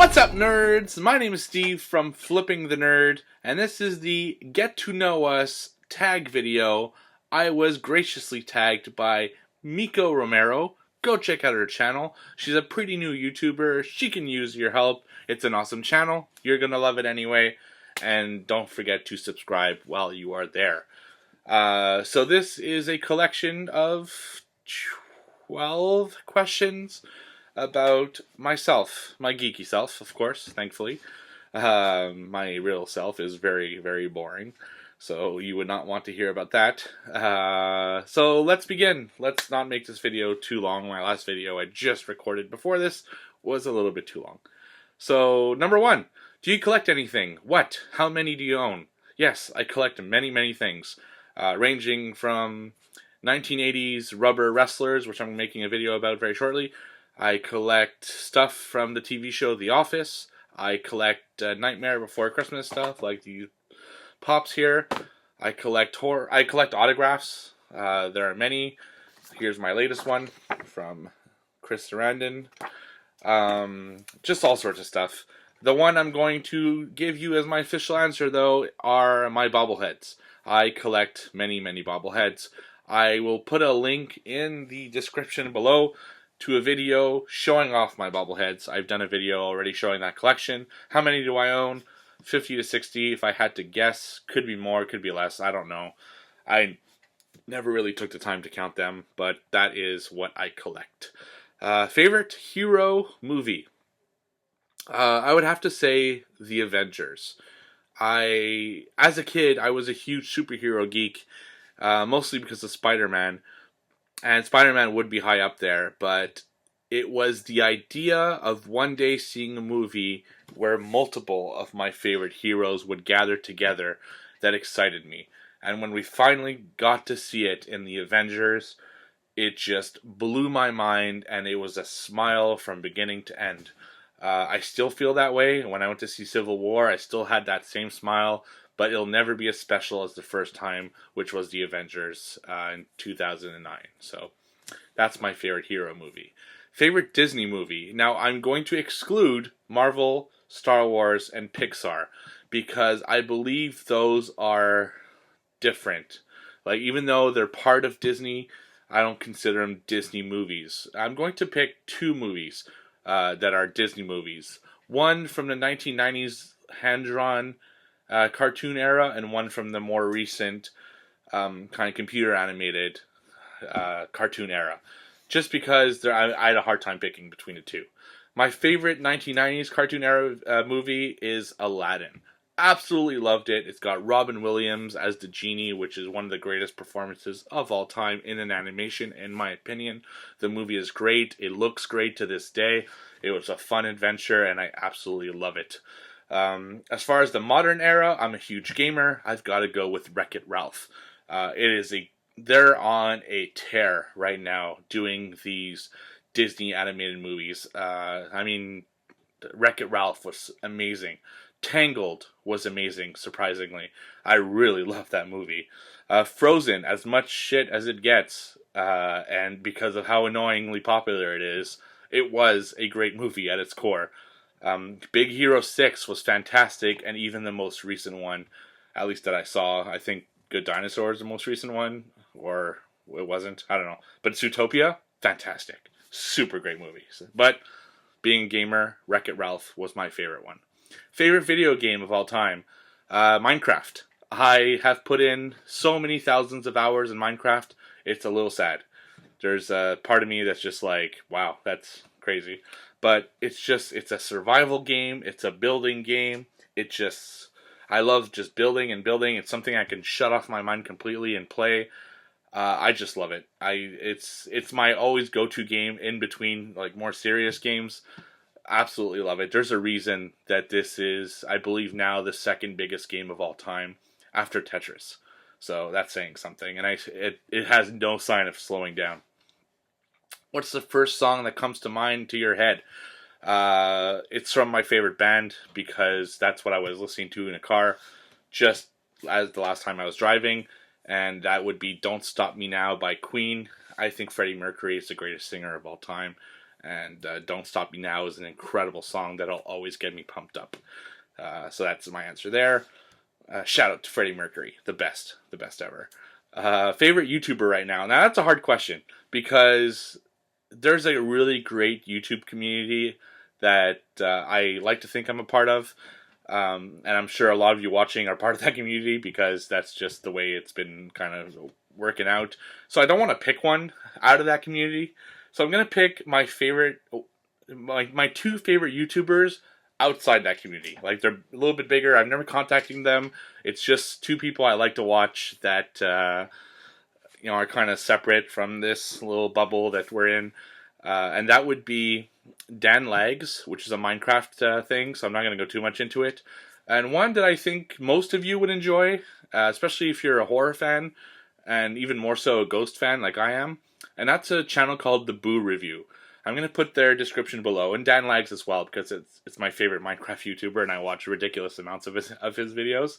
What's up, nerds? My name is Steve from Flipping the Nerd, and this is the Get to Know Us tag video. I was graciously tagged by Mico Romero. Go check out her channel. She's a pretty new YouTuber. She can use your help. It's an awesome channel. You're gonna love it anyway. And don't forget to subscribe while you are there. So this is a collection of 12 questions about myself, my geeky self, of course, thankfully. My real self is very, very boring, so you would not want to hear about that. So let's begin. Let's not make this video too long. My last video I just recorded before this was a little bit too long. So, number 1, do you collect anything? What? How many do you own? Yes, I collect many, many things, ranging from 1980s rubber wrestlers, which I'm making a video about very shortly. I collect stuff from the TV show The Office. I collect Nightmare Before Christmas stuff, like these pops here. I collect autographs. There are many. Here's my latest one from Chris Sarandon. Just all sorts of stuff. The one I'm going to give you as my official answer, though, are my bobbleheads. I collect many, many bobbleheads. I will put a link in the description below to a video showing off my bobbleheads. I've done a video already showing that collection. How many do I own? 50 to 60, if I had to guess. Could be more, could be less, I don't know. I never really took the time to count them, but that is what I collect. Favorite hero movie? I would have to say The Avengers. As a kid, I was a huge superhero geek, mostly because of Spider-Man. And Spider-Man would be high up there, but it was the idea of one day seeing a movie where multiple of my favorite heroes would gather together that excited me. And when we finally got to see it in The Avengers, it just blew my mind, and it was a smile from beginning to end. I still feel that way. When I went to see Civil War, I still had that same smile, but it'll never be as special as the first time, which was The Avengers in 2009. So that's my favorite hero movie. Favorite Disney movie? Now, I'm going to exclude Marvel, Star Wars, and Pixar, because I believe those are different. Like, even though they're part of Disney, I don't consider them Disney movies. I'm going to pick 2 movies that are Disney movies. One from the 1990s hand-drawn cartoon era, and one from the more recent kind of computer animated cartoon era. Just because I had a hard time picking between the two. My favorite 1990s cartoon era movie is Aladdin. Absolutely loved it. It's got Robin Williams as the genie, which is one of the greatest performances of all time in an animation, in my opinion. The movie is great. It looks great to this day. It was a fun adventure, and I absolutely love it. As far as the modern era, I'm a huge gamer. I've got to go with Wreck-It Ralph. They're on a tear right now doing these Disney animated movies. Wreck-It Ralph was amazing. Tangled was amazing, surprisingly. I really love that movie. Frozen, as much shit as it gets, and because of how annoyingly popular it is, it was a great movie at its core. Big Hero 6 was fantastic, and even the most recent one, at least that I saw, I think Good Dinosaur is the most recent one, or it wasn't, I don't know. But Zootopia, fantastic. Super great movies. But being a gamer, Wreck-It Ralph was my favorite one. Favorite video game of all time? Minecraft. I have put in so many thousands of hours in Minecraft, it's a little sad. There's a part of me that's just like, wow, that's crazy. But it's a survival game, it's a building game, I love just building and building. It's something I can shut off my mind completely and play. I just love it. It's my always go-to game in between like more serious games. Absolutely love it. There's a reason that this is, I believe now, the second biggest game of all time after Tetris. So that's saying something, and it has no sign of slowing down. What's the first song that comes to mind to your head? It's from my favorite band, because that's what I was listening to in a car just as the last time I was driving, and that would be Don't Stop Me Now by Queen. I think Freddie Mercury is the greatest singer of all time, And Don't Stop Me Now is an incredible song that'll always get me pumped up. So that's my answer there. Shout out to Freddie Mercury, the best ever. Favorite YouTuber right now? Now that's a hard question because there's a really great YouTube community that I like to think I'm a part of. And I'm sure a lot of you watching are part of that community because that's just the way it's been kind of working out. So I don't want to pick one out of that community. So I'm going to pick my favorite, my two favorite YouTubers outside that community. Like, they're a little bit bigger. I've never contacted them. It's just two people I like to watch that, are kind of separate from this little bubble that we're in. And that would be Dan Lags, which is a Minecraft thing, so I'm not going to go too much into it. And one that I think most of you would enjoy, especially if you're a horror fan, and even more so a ghost fan like I am. And that's a channel called The Boo Review. I'm going to put their description below, and Dan Lags as well, because it's my favorite Minecraft YouTuber, and I watch ridiculous amounts of his videos.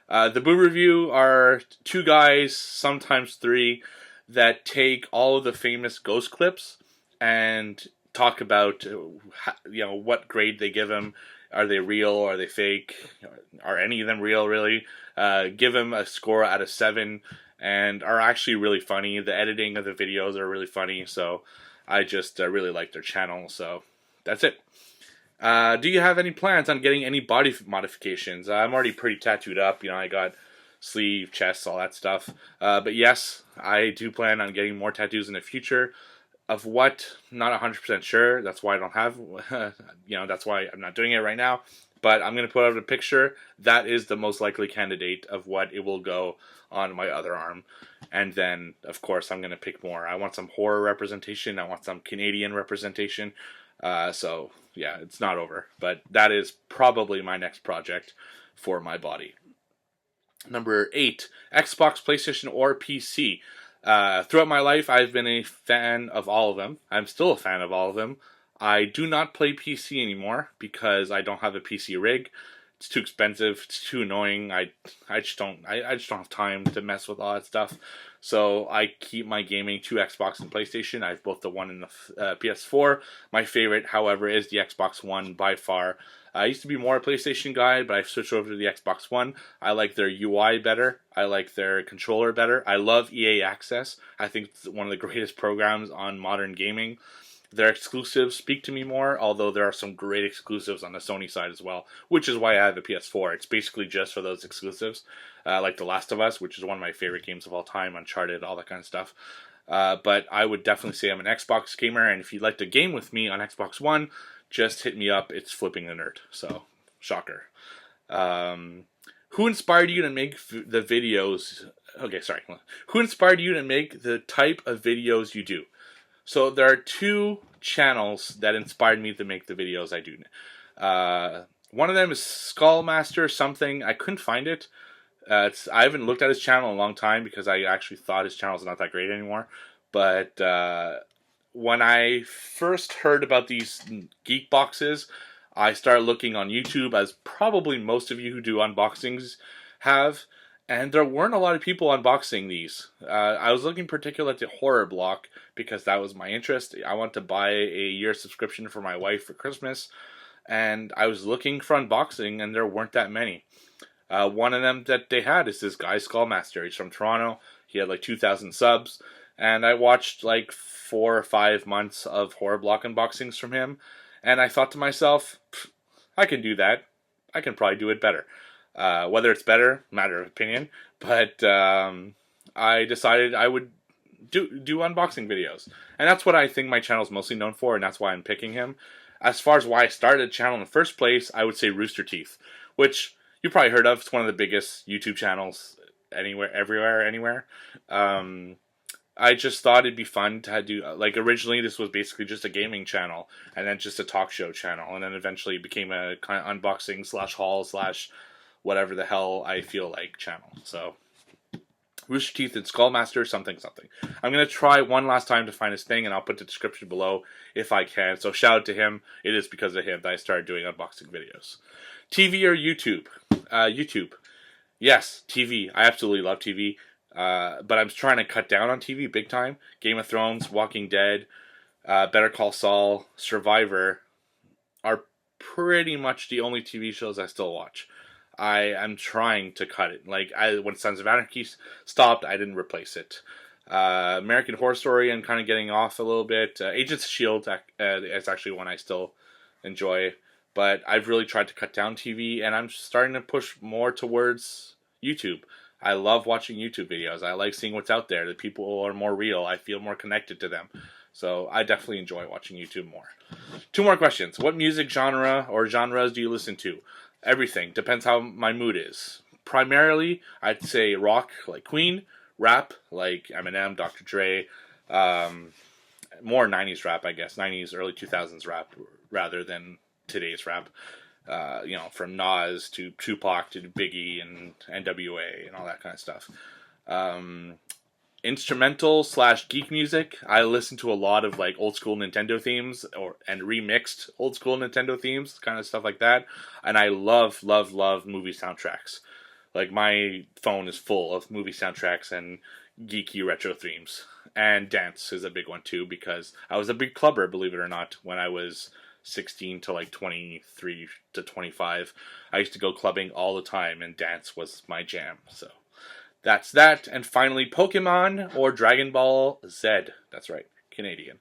The Boo Review are two guys, sometimes three, that take all of the famous ghost clips and talk about what grade they give them. Are they real? Are they fake? Are any of them real, really? Give them a score out of 7, and are actually really funny. The editing of the videos are really funny, so I just really like their channel. So that's it. Do you have any plans on getting any body modifications? I'm already pretty tattooed up. I got sleeve, chest, all that stuff. But yes, I do plan on getting more tattoos in the future. Of what? Not 100% sure. That's why I don't have, that's why I'm not doing it right now. But I'm going to put out a picture. That is the most likely candidate of what it will go on my other arm. And then, of course, I'm going to pick more. I want some horror representation. I want some Canadian representation. So, yeah, it's not over. But that is probably my next project for my body. Number 8, Xbox, PlayStation, or PC. Throughout my life, I've been a fan of all of them. I'm still a fan of all of them. I do not play PC anymore because I don't have a PC rig. It's too expensive. It's too annoying. I just don't have time to mess with all that stuff. So I keep my gaming to Xbox and PlayStation. I have both the One and the PS4. My favorite, however, is the Xbox One by far. I used to be more a PlayStation guy, but I've switched over to the Xbox One. I like their UI better. I like their controller better. I love EA Access. I think it's one of the greatest programs on modern gaming. Their exclusives speak to me more, although there are some great exclusives on the Sony side as well, which is why I have a PS4. It's basically just for those exclusives, like The Last of Us, which is one of my favorite games of all time, Uncharted, all that kind of stuff. But I would definitely say I'm an Xbox gamer, and if you'd like to game with me on Xbox One, just hit me up. It's Flipping the Nerd. So, shocker. Who inspired you to make the videos? Okay, sorry. Who inspired you to make the type of videos you do? So there are two channels that inspired me to make the videos I do. One of them is Skullmaster something. I couldn't find it. I haven't looked at his channel in a long time because I actually thought his channel is not that great anymore. But when I first heard about these geek boxes, I started looking on YouTube, as probably most of you who do unboxings have. And there weren't a lot of people unboxing these. I was looking particularly at the horror block because that was my interest. I want to buy a year subscription for my wife for Christmas. And I was looking for unboxing, and there weren't that many. One of them that they had is this guy, Skullmaster. He's from Toronto. He had like 2,000 subs. And I watched like 4 or 5 months of horror block unboxings from him. And I thought to myself, I can do that. I can probably do it better. Whether it's better, matter of opinion, but I decided I would do unboxing videos, and that's what I think my channel is mostly known for, and that's why I'm picking him. As far as why I started the channel in the first place, I would say Rooster Teeth, which you probably heard of. It's one of the biggest YouTube channels anywhere. I just thought it'd be fun to do, like, originally this was basically just a gaming channel, and then just a talk show channel, and then eventually it became a kind of unboxing / haul / whatever the hell I feel like channel. So, Rooster Teeth and Skullmaster, something. I'm going to try one last time to find his thing, and I'll put the description below if I can. So shout out to him. It is because of him that I started doing unboxing videos. TV or YouTube? YouTube. Yes, TV. I absolutely love TV. But I'm trying to cut down on TV big time. Game of Thrones, Walking Dead, Better Call Saul, Survivor are pretty much the only TV shows I still watch. I am trying to cut it. Like when Sons of Anarchy stopped, I didn't replace it. American Horror Story, I'm kind of getting off a little bit. Agents of Shield is actually one I still enjoy, but I've really tried to cut down TV, and I'm starting to push more towards YouTube. I love watching YouTube videos. I like seeing what's out there. The people are more real. I feel more connected to them. So I definitely enjoy watching YouTube more. 2 more questions. What music genre or genres do you listen to? Everything. Depends how my mood is. Primarily, I'd say rock, like Queen. Rap, like Eminem, Dr. Dre. More 90s rap, I guess. 90s, early 2000s rap rather than today's rap. From Nas to Tupac to Biggie and NWA and all that kind of stuff. Instrumental / geek music. I listen to a lot of like old school Nintendo themes and remixed old school Nintendo themes, kind of stuff like that. And I love movie soundtracks. Like my phone is full of movie soundtracks and geeky retro themes. And dance is a big one too, because I was a big clubber, believe it or not, when I was 16 to like 23 to 25. I used to go clubbing all the time, and dance was my jam. So that's that. And finally, Pokemon or Dragon Ball Z. That's right, Canadian.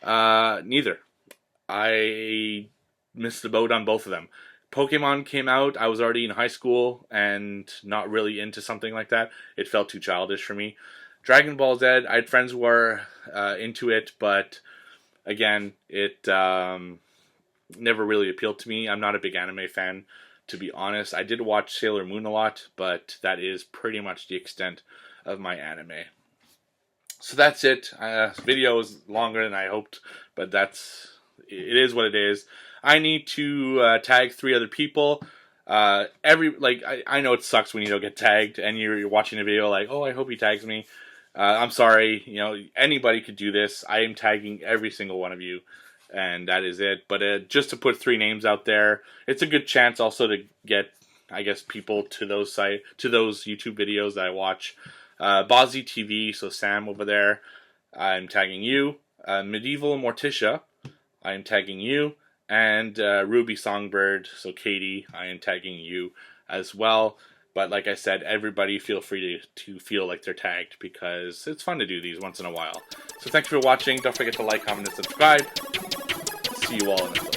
Neither. I missed the boat on both of them. Pokemon came out, I was already in high school and not really into something like that. It felt too childish for me. Dragon Ball Z, I had friends who were into it, but again, it never really appealed to me. I'm not a big anime fan, to be honest. I did watch Sailor Moon a lot, but that is pretty much the extent of my anime. So that's it. Video is longer than I hoped, but it is what it is. I need to tag 3 other people. I know it sucks when you don't get tagged and you're watching a video like, oh, I hope he tags me. I'm sorry, anybody could do this. I am tagging every single one of you, and that is it. But just to put 3 names out there, it's a good chance also to get, I guess, people to those YouTube videos that I watch. Bozzy TV, so Sam over there, I'm tagging you. Medieval Morticia, I am tagging you. And Ruby Songbird, so Katie, I am tagging you as well. But like I said, everybody feel free to feel like they're tagged, because it's fun to do these once in a while. So thanks for watching. Don't forget to like, comment, and subscribe. See you all in the next one.